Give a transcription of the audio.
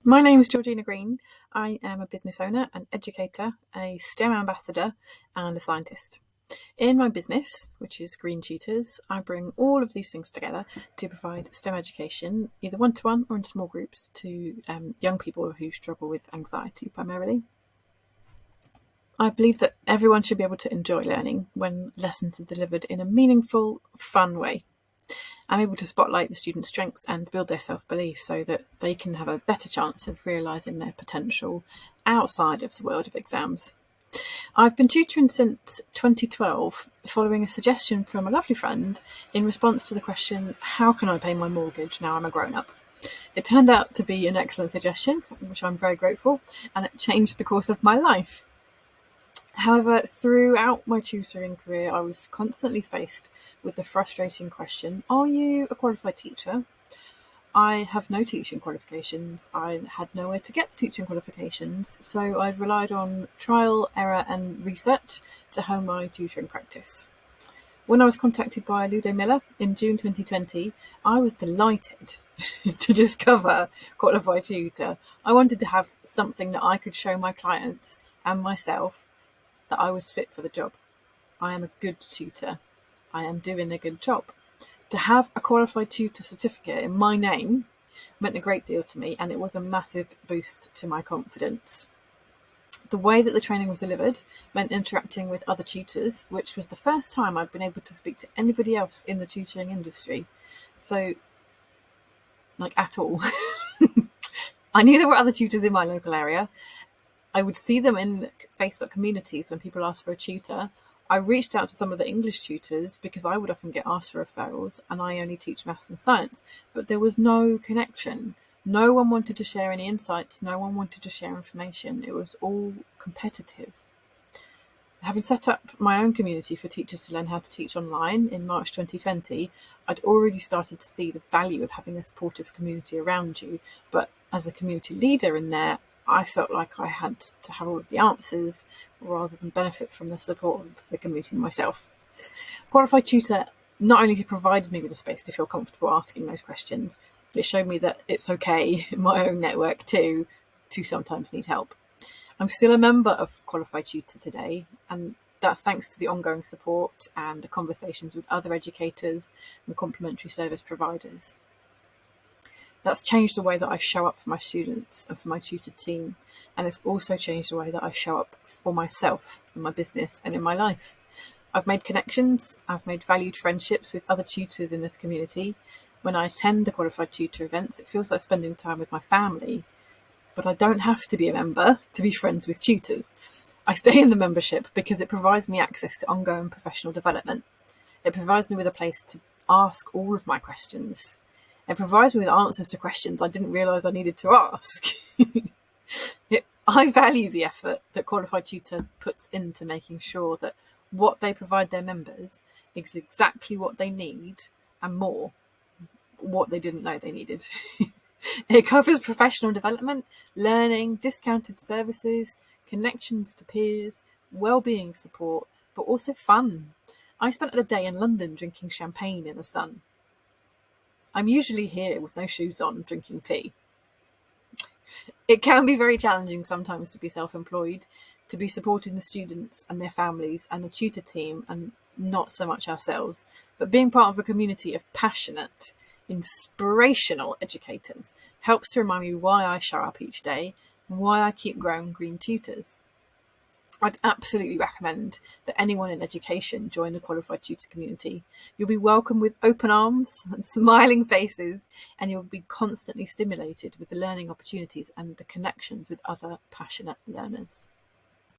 My name is Georgina Green. I am a business owner, an educator, a STEM ambassador, and a scientist. In my business, which is Green Tutors, I bring all of these things together to provide STEM education, either one-to-one or in small groups, to young people who struggle with anxiety primarily. I believe that everyone should be able to enjoy learning when lessons are delivered in a meaningful, fun way. I'm able to spotlight the students' strengths and build their self-belief so that they can have a better chance of realising their potential outside of the world of exams. I've been tutoring since 2012, following a suggestion from a lovely friend in response to the question, how can I pay my mortgage now I'm a grown-up? It turned out to be an excellent suggestion, for which I'm very grateful, and it changed the course of my life. However, throughout my tutoring career, I was constantly faced with the frustrating question, are you a qualified teacher? I have no teaching qualifications. I had nowhere to get the teaching qualifications, so I relied on trial, error and research to hone my tutoring practice. When I was contacted by Ludo Miller in June 2020, I was delighted to discover Qualified Tutor. I wanted to have something that I could show my clients and myself that I was fit for the job. I am a good tutor. I am doing a good job. To have a Qualified Tutor certificate in my name meant a great deal to me, and it was a massive boost to my confidence. The way that the training was delivered meant interacting with other tutors, which was the first time I'd been able to speak to anybody else in the tutoring industry. So, at all. I knew there were other tutors in my local area. I would see them in Facebook communities when people asked for a tutor. I reached out to some of the English tutors because I would often get asked for referrals, and I only teach maths and science, but there was no connection. No one wanted to share any insights. No one wanted to share information. It was all competitive. Having set up my own community for teachers to learn how to teach online in March 2020, I'd already started to see the value of having a supportive community around you, but as a community leader in there, I felt like I had to have all of the answers rather than benefit from the support of the community myself. Qualified Tutor not only provided me with a space to feel comfortable asking those questions, it showed me that it's okay in my own network too to sometimes need help. I'm still a member of Qualified Tutor today, and that's thanks to the ongoing support and the conversations with other educators and complementary service providers. That's changed the way that I show up for my students and for my tutor team, and it's also changed the way that I show up for myself in my business and in my life. I've made connections, I've made valued friendships with other tutors in this community. When I attend the Qualified Tutor events, it feels like spending time with my family, but I don't have to be a member to be friends with tutors. I stay in the membership because it provides me access to ongoing professional development. It provides me with a place to ask all of my questions. It provides me with answers to questions I didn't realise I needed to ask. I value the effort that Qualified Tutor puts into making sure that what they provide their members is exactly what they need and more, what they didn't know they needed. It covers professional development, learning, discounted services, connections to peers, well-being support, but also fun. I spent a day in London drinking champagne in the sun. I'm usually here with no shoes on, drinking tea. It can be very challenging sometimes to be self-employed, to be supporting the students and their families and the tutor team and not so much ourselves. But being part of a community of passionate, inspirational educators helps to remind me why I show up each day and why I keep growing Green Tutors. I'd absolutely recommend that anyone in education join the Qualified Tutor community. You'll be welcomed with open arms and smiling faces, and you'll be constantly stimulated with the learning opportunities and the connections with other passionate learners.